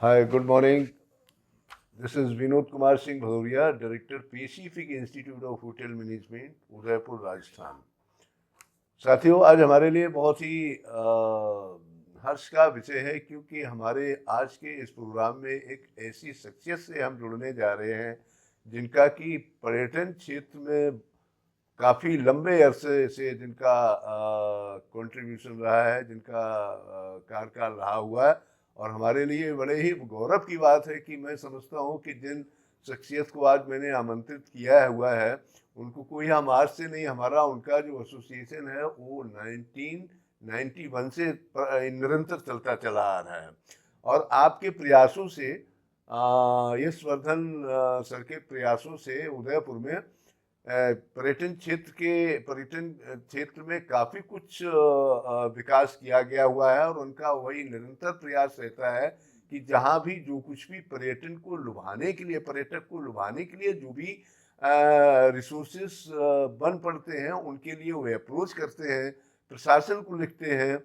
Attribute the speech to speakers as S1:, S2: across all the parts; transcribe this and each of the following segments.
S1: Hi, good morning. This is Vinod Kumar Singh Bhadauria, Director, Pacific Institute of Hotel Management, Udaipur Rajasthan. साथियों, आज हमारे लिए बहुत ही हर्ष का विषय है क्योंकि हमारे आज के इस प्रोग्राम में एक ऐसी शख्सियत से हम जुड़ने जा रहे हैं जिनका कि पर्यटन क्षेत्र में काफ़ी लंबे अरसे से जिनका कंट्रीब्यूशन रहा है, जिनका कार्यकाल रहा हुआ है, और हमारे लिए बड़े ही गौरव की बात है कि मैं समझता हूँ कि जिन शख्सियत को आज मैंने आमंत्रित किया हुआ है उनको कोई हम आज से नहीं, हमारा उनका जो एसोसिएशन है वो 1991 से निरंतर चलता चला आ रहा है। और आपके प्रयासों से यशवर्धन सर के प्रयासों से उदयपुर में पर्यटन क्षेत्र में काफ़ी कुछ विकास किया गया हुआ है, और उनका वही निरंतर प्रयास रहता है कि जहाँ भी जो कुछ भी पर्यटन को लुभाने के लिए, पर्यटक को लुभाने के लिए जो भी रिसोर्सेस बन पड़ते हैं उनके लिए वो अप्रोच करते हैं, प्रशासन को लिखते हैं,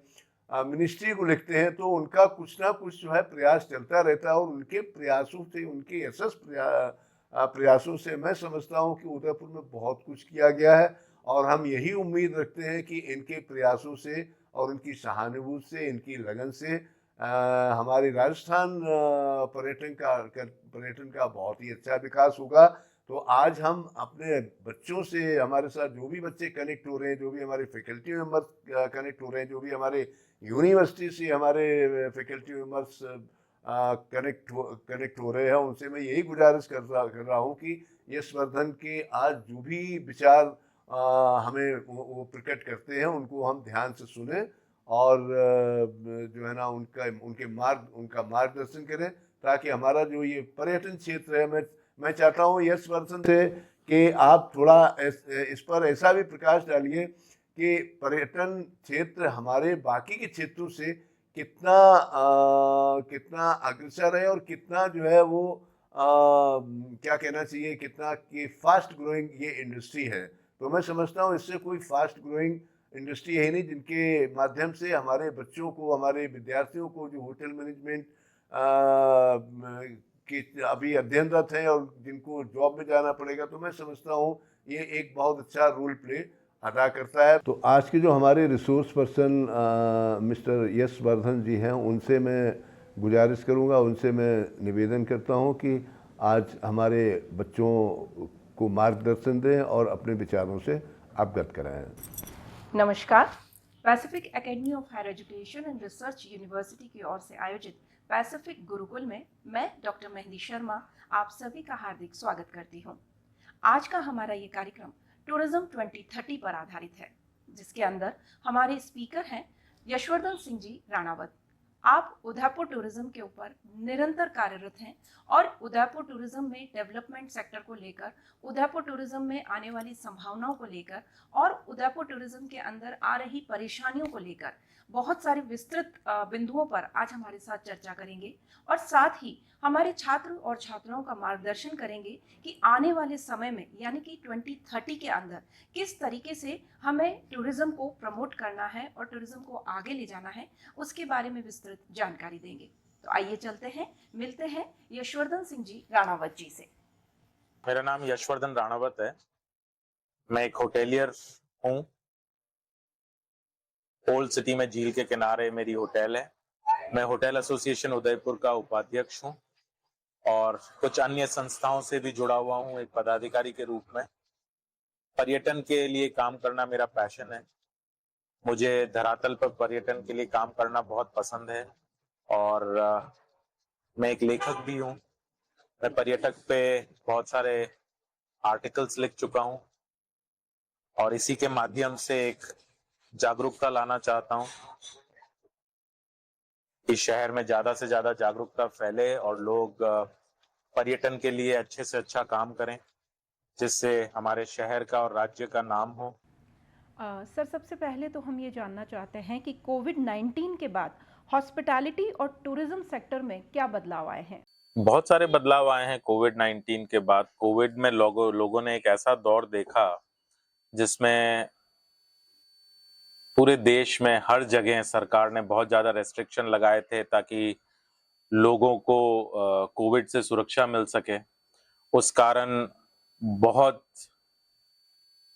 S1: मिनिस्ट्री को लिखते हैं, तो उनका कुछ ना कुछ जो है प्रयास चलता रहता है। और उनके प्रयासों से, उनके यशस्वी प्रयासों से मैं समझता हूं कि उदयपुर में बहुत कुछ किया गया है, और हम यही उम्मीद रखते हैं कि इनके प्रयासों से और इनकी सहानुभूति से, इनकी लगन से हमारे राजस्थान पर्यटन का बहुत ही अच्छा विकास होगा। तो आज हम अपने बच्चों से, हमारे साथ जो भी बच्चे कनेक्ट हो रहे हैं, जो भी हमारे फैकल्टी मेंबर्स कनेक्ट हो रहे हैं, जो भी हमारे यूनिवर्सिटी से हमारे फैकल्टी मेंबर्स कनेक्ट हो रहे हैं, उनसे मैं यही गुजारिश कर रहा हूँ कि यशवर्धन के आज जो भी विचार हमें वो प्रकट करते हैं उनको हम ध्यान से सुने, और जो है ना उनका मार्गदर्शन करें, ताकि हमारा जो ये पर्यटन क्षेत्र है, मैं चाहता हूँ यशवर्धन से कि आप थोड़ा इस पर ऐसा भी प्रकाश डालिए कि पर्यटन क्षेत्र हमारे बाकी के क्षेत्रों से कितना अग्रसर है, और कितना जो है वो क्या कहना चाहिए, कितना कि फास्ट ग्रोइंग ये इंडस्ट्री है। तो मैं समझता हूँ इससे कोई फास्ट ग्रोइंग इंडस्ट्री है नहीं जिनके माध्यम से हमारे बच्चों को, हमारे विद्यार्थियों को जो होटल मैनेजमेंट के अभी अध्ययनरत हैं और जिनको जॉब में जाना पड़ेगा, तो मैं समझता हूँ ये एक बहुत अच्छा रोल प्ले अदा करता है। तो आज के जो हमारे रिसोर्स पर्सन मिस्टर यशवर्धन जी हैं, उनसे मैं गुजारिश करूंगा, उनसे मैं निवेदन करता हूं कि आज हमारे बच्चों को मार्गदर्शन दें और अपने विचारों से अवगत कराएं।
S2: नमस्कार। Pacific academy of higher education and research university की ओर से आयोजित पैसिफिक गुरुकुल में मैं डॉक्टर मेहंदी शर्मा आप सभी का हार्दिक स्वागत करती हूं। आज का हमारा ये कार्यक्रम टूरिज्म 2030 पर आधारित है, जिसके अंदर हमारे स्पीकर हैं यशवर्धन सिंह जी राणावत। आप उदयपुर टूरिज्म के ऊपर निरंतर कार्यरत हैं और उदयपुर टूरिज्म में डेवलपमेंट सेक्टर को लेकर, उदयपुर टूरिज्म में आने वाली संभावनाओं को लेकर और उदयपुर टूरिज्म के अंदर आ रही परेशानियों को लेकर बहुत सारे विस्तृत बिंदुओं पर आज हमारे साथ चर्चा करेंगे, और साथ ही हमारे छात्र और छात्राओं का मार्गदर्शन करेंगे कि आने वाले समय में यानी कि 2030 के अंदर किस तरीके से हमें टूरिज्म को प्रमोट करना है और टूरिज्म को आगे ले जाना है, उसके बारे में विस्तृत जानकारी देंगे। तो आइए चलते हैं, मिलते हैं यशवर्धन सिंह जी राणावत जी से।
S3: मेरा नाम यशवर्धन राणावत है। मैं एक होटेलियर हूँ। ओल्ड सिटी में झील के किनारे मेरी होटल है। मैं होटल एसोसिएशन उदयपुर का उपाध्यक्ष हूँ और कुछ अन्य संस्थाओं से भी जुड़ा हुआ हूँ एक पदाधिकारी के रूप में। पर्यटन के लिए काम करना मेरा पैशन है। मुझे धरातल पर पर्यटन के लिए काम करना बहुत पसंद है, और मैं एक लेखक भी हूँ। मैं पर्यटक पे बहुत सारे आर्टिकल्स लिख चुका हूँ और इसी के माध्यम से एक जागरूकता लाना चाहता हूँ। इस शहर में ज्यादा से ज्यादा जागरूकता फैले और लोग पर्यटन के लिए अच्छे से अच्छा काम करें, जिससे हमारे शहर का और राज्य का नाम हो।
S2: सर, सबसे पहले तो हम ये जानना चाहते हैं कि कोविड-19 के बाद हॉस्पिटैलिटी और टूरिज्म सेक्टर में क्या बदलाव आए हैं?
S3: बहुत सारे बदलाव आए हैं कोविड-19 के बाद। कोविड में लोगों ने एक ऐसा दौर देखा जिसमें पूरे देश में हर जगह सरकार ने बहुत ज्यादा रेस्ट्रिक्शन लगाए थे ताकि लोगों को कोविड से सुरक्षा मिल सके। उस कारण बहुत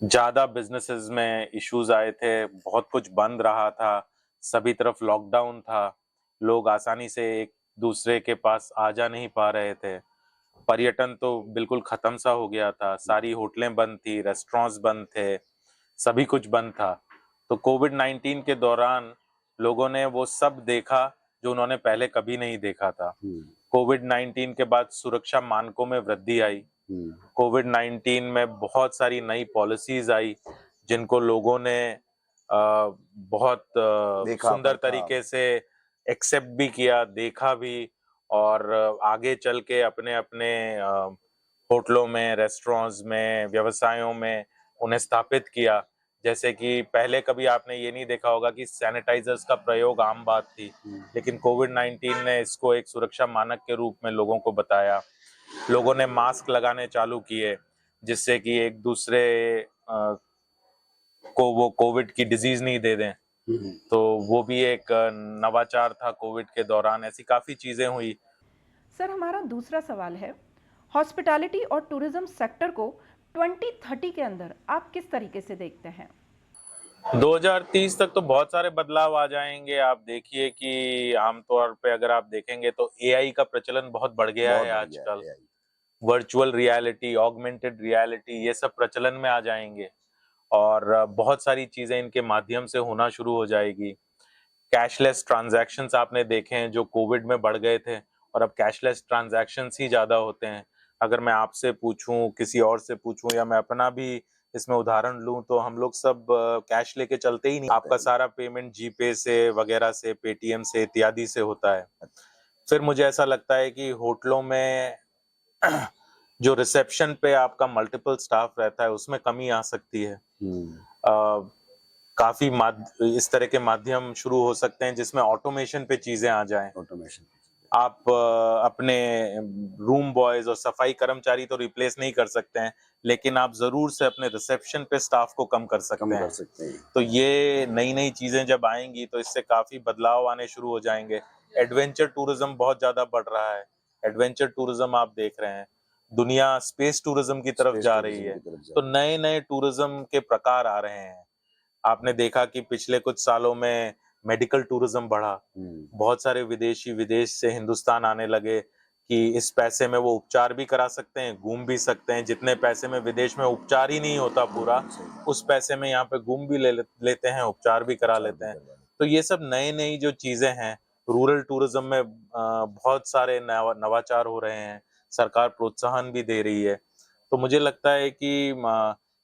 S3: ज़्यादा बिजनेसेस में इश्यूज आए थे, बहुत कुछ बंद रहा था, सभी तरफ लॉकडाउन था, लोग आसानी से एक दूसरे के पास आ जा नहीं पा रहे थे। पर्यटन तो बिल्कुल खत्म सा हो गया था, सारी होटलें बंद थी, रेस्टोरेंट्स बंद थे, सभी कुछ बंद था। तो कोविड-19 के दौरान लोगों ने वो सब देखा जो उन्होंने पहले कभी नहीं देखा था। कोविड-19 के बाद सुरक्षा मानकों में वृद्धि आई। कोविड-19 में बहुत सारी नई पॉलिसीज आई जिनको लोगों ने बहुत
S1: देखा,
S3: सुंदर
S1: परखा।
S3: तरीके से एक्सेप्ट भी किया, देखा भी, और आगे चल के अपने अपने होटलों में, रेस्टोरेंट्स में, व्यवसायों में उन्हें स्थापित किया। जैसे कि पहले कभी आपने ये नहीं देखा होगा कि सैनिटाइजर्स का प्रयोग आम बात थी, लेकिन कोविड-19 ने इसको एक सुरक्षा मानक के रूप में लोगों को बताया। लोगों ने मास्क लगाने चालू किए जिससे कि एक दूसरे को वो कोविड की डिजीज नहीं दे दें। तो वो भी एक नवाचार था कोविड के दौरान। ऐसी काफी चीजें हुई।
S2: सर, हमारा दूसरा सवाल है, हॉस्पिटैलिटी और टूरिज्म सेक्टर को 2030 के अंदर आप किस तरीके से देखते हैं?
S3: 2030 तक तो बहुत सारे बदलाव आ जाएंगे। आप देखिए कि आमतौर पे अगर आप देखेंगे तो एआई का प्रचलन बहुत बढ़ गया है आजकल। वर्चुअल रियलिटी, ऑगमेंटेड रियलिटी, ये सब प्रचलन में आ जाएंगे और बहुत सारी चीजें इनके माध्यम से होना शुरू हो जाएगी। कैशलेस ट्रांजैक्शंस आपने देखे हैं जो कोविड में बढ़ गए थे, और अब कैशलेस ट्रांजैक्शंस ही ज्यादा होते हैं। अगर मैं आपसे पूछूं, किसी और से पूछूं, या मैं अपना भी इसमें उदाहरण लूं, तो हम लोग सब कैश लेके चलते ही नहीं। आपका सारा पेमेंट जीपे से वगैरह से, पेटीएम से इत्यादि से होता है। फिर मुझे ऐसा लगता है कि होटलों में जो रिसेप्शन पे आपका मल्टीपल स्टाफ रहता है उसमें कमी आ सकती है। काफी इस तरह के माध्यम शुरू हो सकते हैं जिसमें ऑटोमेशन पे चीजें आ जाएं। आप अपने रूम बॉयज और सफाई कर्मचारी तो रिप्लेस नहीं कर सकते हैं, लेकिन आप जरूर से अपने रिसेप्शन पे स्टाफ को कम कर सकते हैं। तो ये नई नई चीजें जब आएंगी तो इससे काफी बदलाव आने शुरू हो जाएंगे। एडवेंचर टूरिज्म बहुत ज्यादा बढ़ रहा है। एडवेंचर टूरिज्म आप देख रहे हैं, दुनिया स्पेस टूरिज्म की तरफ जा रही है। तो नए नए टूरिज्म के प्रकार आ रहे हैं। आपने देखा कि पिछले कुछ सालों में मेडिकल टूरिज्म बढ़ा। बहुत सारे विदेशी विदेश से हिंदुस्तान आने लगे कि इस पैसे में वो उपचार भी करा सकते हैं, घूम भी सकते हैं। जितने पैसे में विदेश में उपचार ही नहीं होता पूरा, उस पैसे में यहाँ पे घूम भी लेते हैं, उपचार भी करा लेते हैं। तो ये सब नई नई जो चीजें हैं, रूरल टूरिज्म में बहुत सारे नवाचार हो रहे हैं। सरकार प्रोत्साहन भी दे रही है। तो मुझे लगता है कि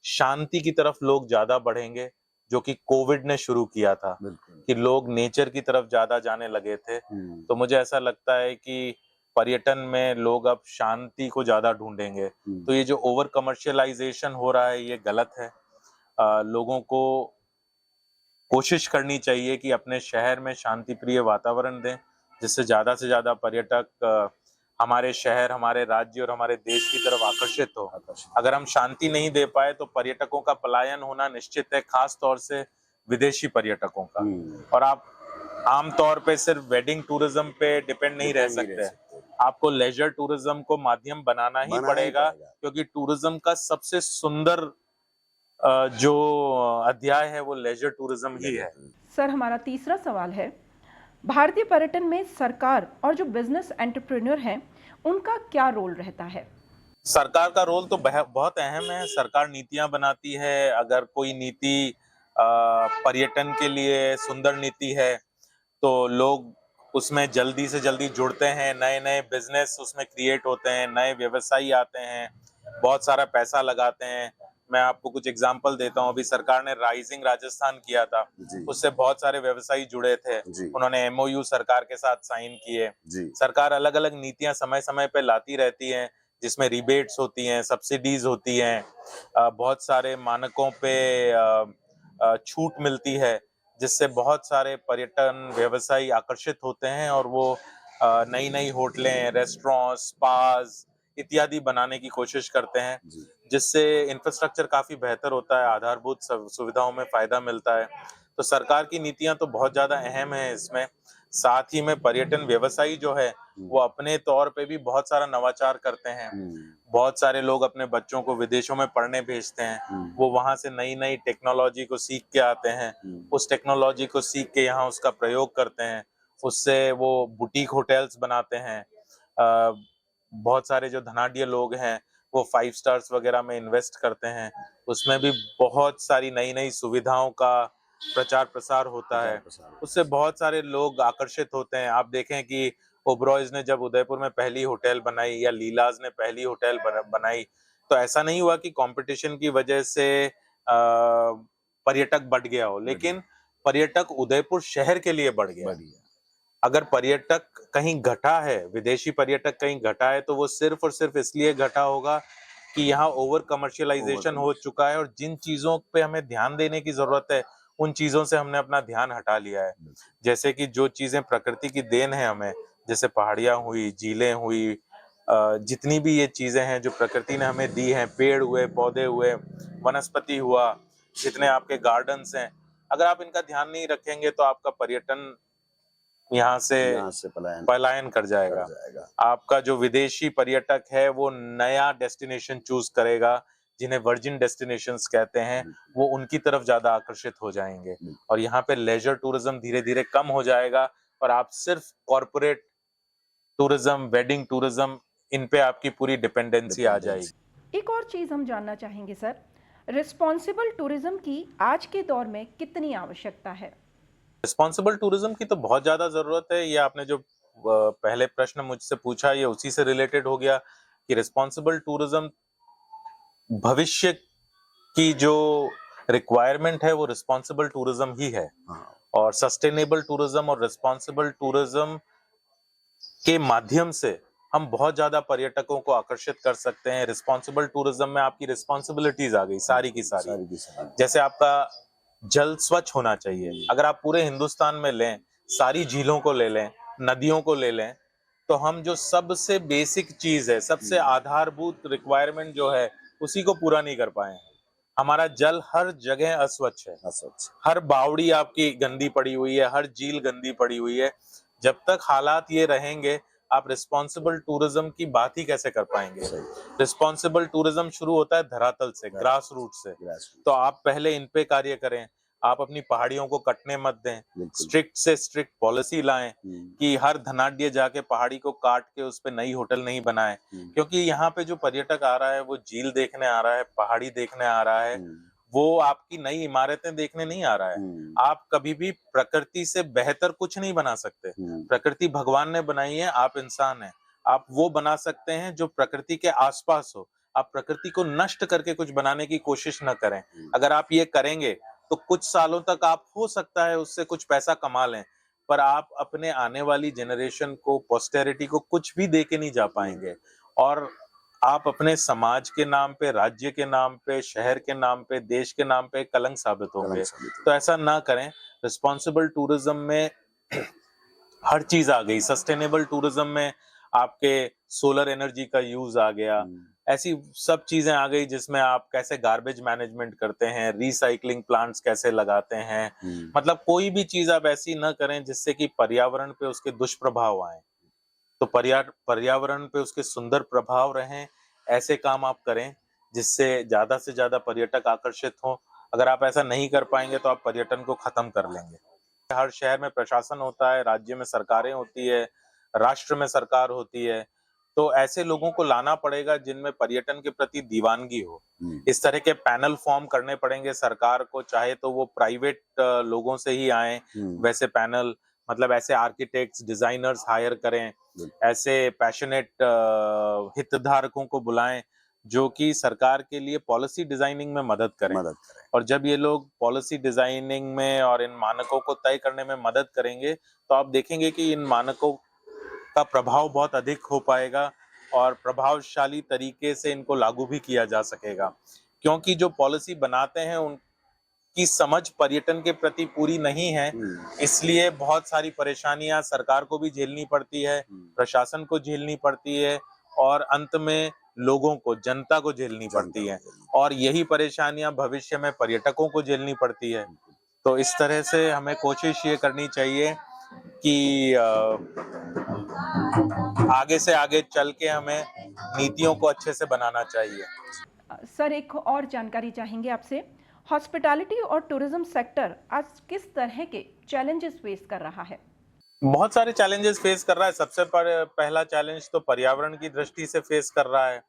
S3: शांति की तरफ लोग ज्यादा बढ़ेंगे, जो कि कोविड ने शुरू किया था कि लोग नेचर की तरफ ज्यादा जाने लगे थे। तो मुझे ऐसा लगता है कि पर्यटन में लोग अब शांति को ज्यादा ढूंढेंगे। तो ये जो ओवर कमर्शियलाइजेशन हो रहा है ये गलत है। लोगों को कोशिश करनी चाहिए कि अपने शहर में शांति प्रिय वातावरण दें, जिससे ज्यादा से ज्यादा पर्यटक हमारे शहर, हमारे राज्य और हमारे देश की तरफ आकर्षित हो। अगर हम शांति नहीं दे पाए तो पर्यटकों का पलायन होना निश्चित है, खास तौर से विदेशी पर्यटकों का। और आप आमतौर पे सिर्फ वेडिंग टूरिज्म पे डिपेंड नहीं रह सकते। आपको लेजर टूरिज्म को माध्यम बनाना ही पड़ेगा, क्योंकि टूरिज्म का सबसे सुंदर जो अध्याय है वो लेजर टूरिज्म ही है।
S2: सर, हमारा तीसरा सवाल है, भारतीय पर्यटन में सरकार और जो बिजनेस एंटरप्रेन्योर हैं उनका क्या रोल रहता है?
S3: सरकार का रोल तो बहुत अहम है। सरकार नीतियां बनाती है। अगर कोई नीति पर्यटन के लिए सुंदर नीति है तो लोग उसमें जल्दी से जल्दी जुड़ते हैं, नए नए बिजनेस उसमें क्रिएट होते हैं, नए व्यवसायी आते हैं, बहुत सारा पैसा लगाते हैं। मैं आपको कुछ एग्जांपल देता हूँ। अभी सरकार ने राइजिंग राजस्थान किया था, उससे बहुत सारे व्यवसायी जुड़े थे। उन्होंने एमओयू सरकार के साथ साइन किए। सरकार अलग अलग नीतियां समय समय पे लाती रहती है, जिसमें रिबेट्स होती हैं, सब्सिडीज होती हैं, बहुत सारे मानकों पे छूट मिलती है, जिससे बहुत सारे पर्यटन व्यवसायी आकर्षित होते हैं और वो नई नई होटलें, रेस्टोरेंट्स, स्पास इत्यादि बनाने की कोशिश करते हैं, जिससे इंफ्रास्ट्रक्चर काफी बेहतर होता है, आधारभूत सुविधाओं में फायदा मिलता है। तो सरकार की नीतियां तो बहुत ज्यादा अहम है इसमें। साथ ही में पर्यटन व्यवसायी जो है वो अपने तौर पे भी बहुत सारा नवाचार करते हैं। बहुत सारे लोग अपने बच्चों को विदेशों में पढ़ने भेजते हैं, वो वहां से नई नई टेक्नोलॉजी को सीख के आते हैं, उस टेक्नोलॉजी को सीख के यहाँ उसका प्रयोग करते हैं, उससे वो बुटीक होटल्स बनाते हैं। बहुत सारे जो धनाढ्य लोग हैं वो 5 स्टार्स वगैरह में इन्वेस्ट करते हैं, उसमें भी बहुत सारी नई नई सुविधाओं का प्रचार प्रसार होता है, उससे बहुत सारे लोग आकर्षित होते हैं। आप देखें कि ओबरॉयज ने जब उदयपुर में पहली होटल बनाई या लीलाज ने पहली होटल बनाई, तो ऐसा नहीं हुआ कि कंपटीशन की वजह से पर्यटक बढ़ गया हो, लेकिन पर्यटक उदयपुर शहर के लिए बढ़ गया। अगर पर्यटक कहीं घटा है, विदेशी पर्यटक कहीं घटा है, तो वो सिर्फ और सिर्फ इसलिए घटा होगा कि यहाँ ओवर कमर्शियलाइजेशन हो चुका है और जिन चीजों पे हमें ध्यान देने की जरूरत है उन चीजों से हमने अपना ध्यान हटा लिया है। जैसे कि जो चीजें प्रकृति की देन है हमें, जैसे पहाड़ियां हुई, झीलें हुई, जितनी भी ये चीजें हैं जो प्रकृति ने हमें दी हैं, पेड़ हुए, पौधे हुए, वनस्पति हुआ, जितने आपके गार्डन्स हैं, अगर आप इनका ध्यान नहीं रखेंगे तो आपका पर्यटन यहाँ से पलायन कर जाएगा। आपका जो विदेशी पर्यटक है वो नया डेस्टिनेशन चूज करेगा, जिन्हें वर्जिन डेस्टिनेशंस कहते हैं, वो उनकी तरफ ज्यादा आकर्षित हो जाएंगे और यहाँ पे लेजर टूरिज्म धीरे धीरे कम हो जाएगा और आप सिर्फ कॉर्पोरेट टूरिज्म, वेडिंग टूरिज्म, इन पे आपकी पूरी डिपेंडेंसी आ जाएगी।
S2: एक और चीज हम जानना चाहेंगे सर, रिस्पॉन्सिबल टूरिज्म की आज के दौर में कितनी आवश्यकता है?
S3: रिस्पॉन्सिबल टूरिज्म की तो बहुत ज्यादा जरूरत है। ये आपने जो पहले प्रश्न मुझसे पूछा ये उसी से रिलेटेड हो गया कि रिस्पॉन्सिबल टूरिज्म भविष्य की जो रिक्वायरमेंट है वो रिस्पॉन्सिबल टूरिज्म ही है। और सस्टेनेबल टूरिज्म और रिस्पॉन्सिबल टूरिज्म के माध्यम से हम बहुत ज्यादा पर्यटकों को आकर्षित कर सकते हैं। रिस्पॉन्सिबल टूरिज्म में आपकी रिस्पॉन्सिबिलिटीज आ गई सारी की सारी। जैसे आपका जल स्वच्छ होना चाहिए। अगर आप पूरे हिंदुस्तान में लें, सारी झीलों को ले लें, नदियों को ले लें, तो हम जो सबसे बेसिक चीज है, सबसे आधारभूत रिक्वायरमेंट जो है उसी को पूरा नहीं कर पाए हैं। हमारा जल हर जगह अस्वच्छ है, हर बावड़ी आपकी गंदी पड़ी हुई है, हर झील गंदी पड़ी हुई है। जब तक हालात ये रहेंगे आप रिस्पॉन्सिबल टूरिज्म की बात ही कैसे कर पाएंगे। रिस्पॉन्सिबल टूरिज्म शुरू होता है धरातल से, ग्रास रूट से। तो आप पहले इन पे कार्य करें, आप अपनी पहाड़ियों को कटने मत दें, स्ट्रिक्ट से स्ट्रिक्ट पॉलिसी लाएं कि हर धनाढ्य जाके पहाड़ी को काट के उस पे नई होटल नहीं बनाए, क्योंकि यहाँ पे जो पर्यटक आ रहा है वो झील देखने आ रहा है, पहाड़ी देखने आ रहा है, वो आपकी नई इमारतें देखने नहीं आ रहा है। आप कभी भी प्रकृति से बेहतर कुछ नहीं बना सकते। प्रकृति भगवान ने बनाई है, आप इंसान हैं। आप वो बना सकते हैं जो प्रकृति के आसपास हो। आप प्रकृति को नष्ट करके कुछ बनाने की कोशिश न करें। अगर आप ये करेंगे तो कुछ सालों तक आप हो सकता है उससे कुछ पैसा कमा लें, पर आप अपने आने वाली जनरेशन को, पोस्टेरिटी को कुछ भी दे के नहीं जा पाएंगे और आप अपने समाज के नाम पे, राज्य के नाम पे, शहर के नाम पे, देश के नाम पे कलंक साबित होंगे। तो ऐसा ना करें। रिस्पॉन्सिबल टूरिज्म में हर चीज आ गई। सस्टेनेबल टूरिज्म में आपके सोलर एनर्जी का यूज आ गया, ऐसी सब चीजें आ गई जिसमें आप कैसे गार्बेज मैनेजमेंट करते हैं, रिसाइकलिंग प्लांट्स कैसे लगाते हैं। मतलब कोई भी चीज आप ऐसी ना करें जिससे कि पर्यावरण पे उसके दुष्प्रभाव आए, तो पर्यावरण पे उसके सुंदर प्रभाव रहें। ऐसे काम आप करें जिससे ज्यादा से ज्यादा पर्यटक आकर्षित हों। अगर आप ऐसा नहीं कर पाएंगे तो आप पर्यटन को खत्म कर लेंगे। हर शहर में प्रशासन होता है, राज्य में सरकारें होती है, राष्ट्र में सरकार होती है, तो ऐसे लोगों को लाना पड़ेगा जिनमें पर्यटन के प्रति दीवानगी हो। इस तरह के पैनल फॉर्म करने पड़ेंगे सरकार को, चाहे तो वो प्राइवेट लोगों से ही आए वैसे पैनल, मतलब ऐसे आर्किटेक्ट्स, डिजाइनर्स हायर करें, ऐसे पैशनेट हितधारकों को बुलाएं जो कि सरकार के लिए पॉलिसी डिजाइनिंग में मदद करें। और जब ये लोग पॉलिसी डिजाइनिंग में और इन मानकों को तय करने में मदद करेंगे तो आप देखेंगे कि इन मानकों का प्रभाव बहुत अधिक हो पाएगा और प्रभावशाली तरीके से इनको लागू भी किया जा सकेगा। क्योंकि जो पॉलिसी बनाते हैं उनकी समझ पर्यटन के प्रति पूरी नहीं है, इसलिए बहुत सारी परेशानियां सरकार को भी झेलनी पड़ती है, प्रशासन को झेलनी पड़ती है और अंत में लोगों को, जनता को झेलनी पड़ती है। और यही परेशानियां भविष्य में पर्यटकों को झेलनी पड़ती है। तो इस तरह से हमें कोशिश ये करनी चाहिए कि आगे से आगे चल के हमें नीतियों को अच्छे से बनाना चाहिए।
S2: सर, एक और जानकारी चाहेंगे आपसे। हॉस्पिटैलिटी और टूरिज्म सेक्टर आज किस तरह के चैलेंजेस फेस कर रहा है?
S3: बहुत सारे चैलेंजेस फेस कर रहा है। सबसे पहला चैलेंज तो पर्यावरण की दृष्टि से फेस कर रहा है।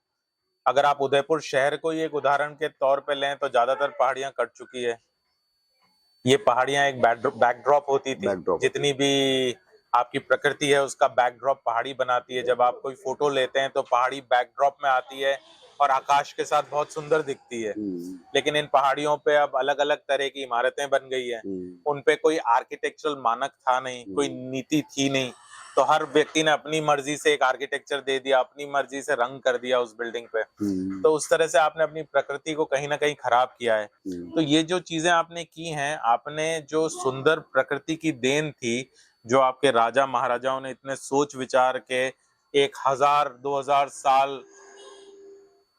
S3: अगर आप उदयपुर शहर को ही एक उदाहरण के तौर पे लें तो ज्यादातर पहाड़ियां कट चुकी है। ये पहाड़ियां एक बैकड्रॉप होती थी। जितनी भी आपकी प्रकृति है उसका बैकड्रॉप पहाड़ी बनाती है। जब आप कोई फोटो लेते हैं तो पहाड़ी बैकड्रॉप में आती है और आकाश के साथ बहुत सुंदर दिखती है। लेकिन इन पहाड़ियों पे अब अलग अलग तरह की इमारतें बन गई है। उन पे कोई आर्किटेक्चरल मानक था नहीं, कोई नीति थी नहीं, तो हर व्यक्ति ने अपनी मर्जी से एक आर्किटेक्चर दे दिया, अपनी मर्जी से रंग कर दिया उस बिल्डिंग पे। तो उस तरह से आपने अपनी प्रकृति को कहीं ना कहीं खराब किया है। तो ये जो चीजें आपने की हैं, आपने जो सुंदर प्रकृति की देन थी, जो आपके राजा महाराजाओं ने इतने सोच विचार के 1000-2000 साल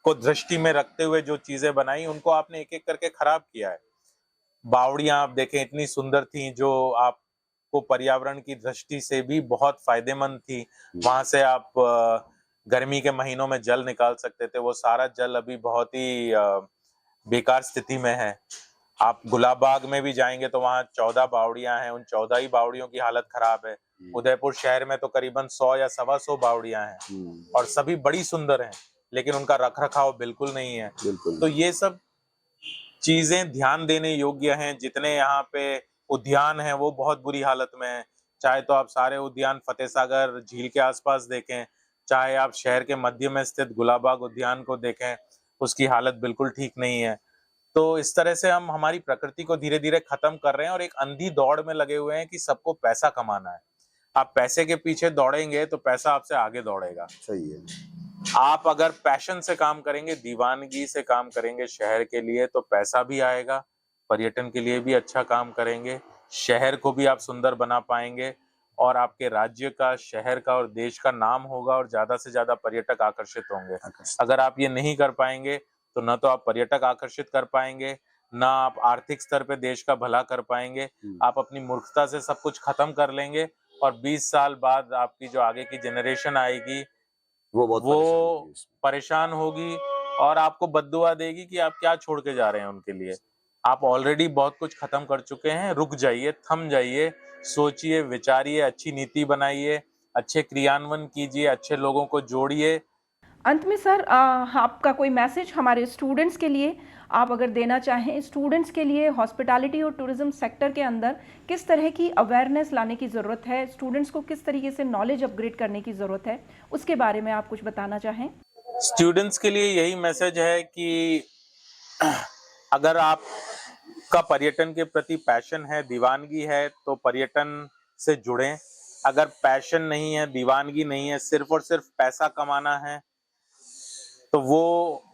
S3: को दृष्टि में रखते हुए जो चीजें बनाई, उनको आपने एक एक करके खराब किया है। बावड़ियां आप देखें इतनी सुंदर थी, जो आपको पर्यावरण की दृष्टि से भी बहुत फायदेमंद थी। वहां से आप गर्मी के महीनों में जल निकाल सकते थे। वो सारा जल अभी बहुत ही बेकार स्थिति में है। आप गुलाब बाग में भी जाएंगे तो वहाँ 14 बावड़ियां हैं, उन 14 ही बावड़ियों की हालत खराब है। उदयपुर शहर में तो करीबन 100 या 125 बावड़ियां हैं और सभी बड़ी सुंदर हैं, लेकिन उनका रख रखाव बिल्कुल नहीं है। तो ये सब चीजें ध्यान देने योग्य हैं। जितने यहाँ पे उद्यान हैं वो बहुत बुरी हालत में हैं। चाहे तो आप सारे उद्यान फतेह सागर झील के आसपास देखें, चाहे आप शहर के मध्य में स्थित गुलाबबाग उद्यान को देखें, उसकी हालत बिल्कुल ठीक नहीं है। तो इस तरह से हम हमारी प्रकृति को धीरे धीरे खत्म कर रहे हैं और एक अंधी दौड़ में लगे हुए हैं कि सबको पैसा कमाना है। आप पैसे के पीछे दौड़ेंगे तो पैसा आपसे आगे दौड़ेगा।
S4: सही है।
S3: आप अगर पैशन से काम करेंगे, दीवानगी से काम करेंगे शहर के लिए, तो पैसा भी आएगा, पर्यटन के लिए भी अच्छा काम करेंगे, शहर को भी आप सुंदर बना पाएंगे और आपके राज्य का, शहर का और देश का नाम होगा और ज्यादा से ज्यादा पर्यटक आकर्षित होंगे। अगर आप ये नहीं कर पाएंगे तो न तो आप पर्यटक आकर्षित कर पाएंगे, ना आप आर्थिक स्तर पे देश का भला कर पाएंगे। आप अपनी मूर्खता से सब कुछ खत्म कर लेंगे और 20 साल बाद आपकी जो आगे की जनरेशन आएगी वो परेशान होगी और आपको बद्दुआ देगी कि आप क्या छोड़ के जा रहे हैं उनके लिए। आप ऑलरेडी बहुत कुछ खत्म कर चुके हैं। रुक जाइए, थम जाइए, सोचिए, विचारिए, अच्छी नीति बनाइए, अच्छे क्रियान्वयन कीजिए, अच्छे लोगों को जोड़िए।
S2: अंत में सर, आपका कोई मैसेज हमारे स्टूडेंट्स के लिए आप अगर देना चाहें, स्टूडेंट्स के लिए हॉस्पिटैलिटी और टूरिज्म सेक्टर के अंदर किस तरह की अवेयरनेस लाने की ज़रूरत है, स्टूडेंट्स को किस तरीके से नॉलेज अपग्रेड करने की ज़रूरत है, उसके बारे में आप कुछ बताना चाहें?
S3: स्टूडेंट्स के लिए यही मैसेज है कि अगर आपका पर्यटन के प्रति पैशन है, दीवानगी है, तो पर्यटन से जुड़ें। अगर पैशन नहीं है, दीवानगी नहीं है, सिर्फ और सिर्फ पैसा कमाना है, तो वो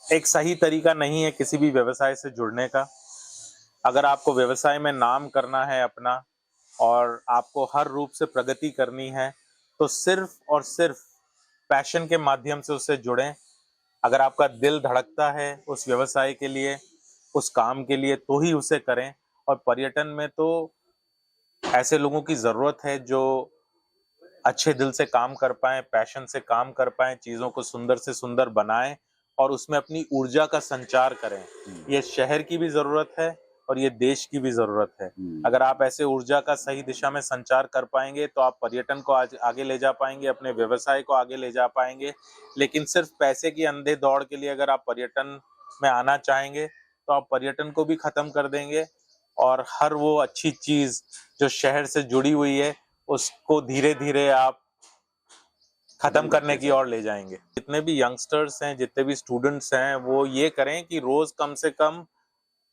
S3: एक सही तरीका नहीं है किसी भी व्यवसाय से जुड़ने का। अगर आपको व्यवसाय में नाम करना है अपना और आपको हर रूप से प्रगति करनी है, तो सिर्फ और सिर्फ पैशन के माध्यम से उससे जुड़ें। अगर आपका दिल धड़कता है उस व्यवसाय के लिए, उस काम के लिए, तो ही उसे करें। और पर्यटन में तो ऐसे लोगों की जरूरत है जो अच्छे दिल से काम कर पाएं, पैशन से काम कर पाएं, चीजों को सुंदर से सुंदर बनाएं और उसमें अपनी ऊर्जा का संचार करें। ये शहर की भी जरूरत है और ये देश की भी जरूरत है। अगर आप ऐसे ऊर्जा का सही दिशा में संचार कर पाएंगे तो आप पर्यटन को आगे ले जा पाएंगे, अपने व्यवसाय को आगे ले जा पाएंगे। लेकिन सिर्फ पैसे की अंधे दौड़ के लिए अगर आप पर्यटन में आना चाहेंगे तो आप पर्यटन को भी खत्म कर देंगे और हर वो अच्छी चीज जो शहर से जुड़ी हुई है उसको धीरे धीरे आप खत्म करने की ओर ले जाएंगे। जितने भी यंगस्टर्स हैं, जितने भी स्टूडेंट्स हैं, वो ये करें कि रोज कम से कम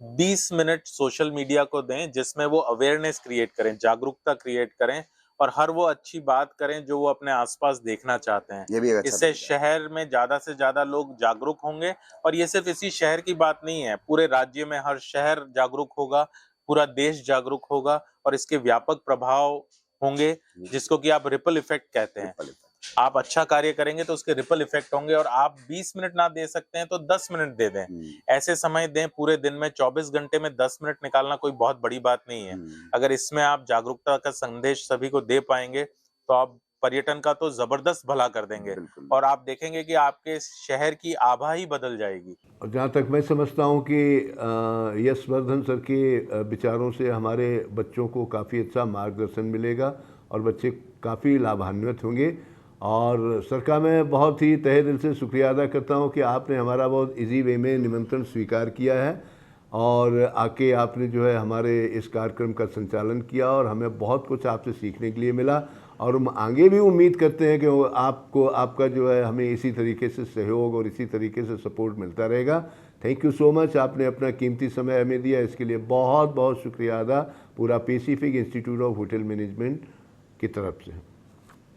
S3: 20 मिनट सोशल मीडिया को दें जिसमें वो अवेयरनेस क्रिएट करें, जागरूकता क्रिएट करें और हर वो अच्छी बात करें जो वो अपने आसपास देखना चाहते हैं।
S4: ये भी अच्छा
S3: इससे शहर में ज्यादा से ज्यादा लोग जागरूक होंगे और ये सिर्फ इसी शहर की बात नहीं है, पूरे राज्य में हर शहर जागरूक होगा, पूरा देश जागरूक होगा और इसके व्यापक प्रभाव होंगे जिसको कि आप रिपल इफेक्ट कहते हैं। आप अच्छा कार्य करेंगे तो उसके रिपल इफेक्ट होंगे, और आप 20 मिनट ना दे सकते हैं तो 10 मिनट दे दें। ऐसे समय दें, पूरे दिन में 24 घंटे में 10 मिनट निकालना कोई बहुत बड़ी बात नहीं है। अगर इसमें आप जागरूकता का संदेश सभी को दे पाएंगे तो आप पर्यटन का तो जबरदस्त भला कर देंगे, और आप देखेंगे कि आपके शहर की आभा ही बदल जाएगी।
S1: और जहाँ तक मैं समझता हूँ कि यशवर्धन सर के विचारों से हमारे बच्चों को काफ़ी अच्छा मार्गदर्शन मिलेगा और बच्चे काफ़ी लाभान्वित होंगे। और सर का मैं बहुत ही तहे दिल से शुक्रिया अदा करता हूँ कि आपने हमारा बहुत इजी वे में निमंत्रण स्वीकार किया है और आके आपने जो है हमारे इस कार्यक्रम का संचालन किया, और हमें बहुत कुछ आपसे सीखने के लिए मिला। और हम आगे भी उम्मीद करते हैं कि आपको आपका जो है हमें इसी तरीके से सहयोग और इसी तरीके से सपोर्ट मिलता रहेगा। थैंक यू सो मच, आपने अपना कीमती समय हमें दिया, इसके लिए बहुत बहुत शुक्रिया अदा पूरा Pacific institute of hotel management की तरफ से।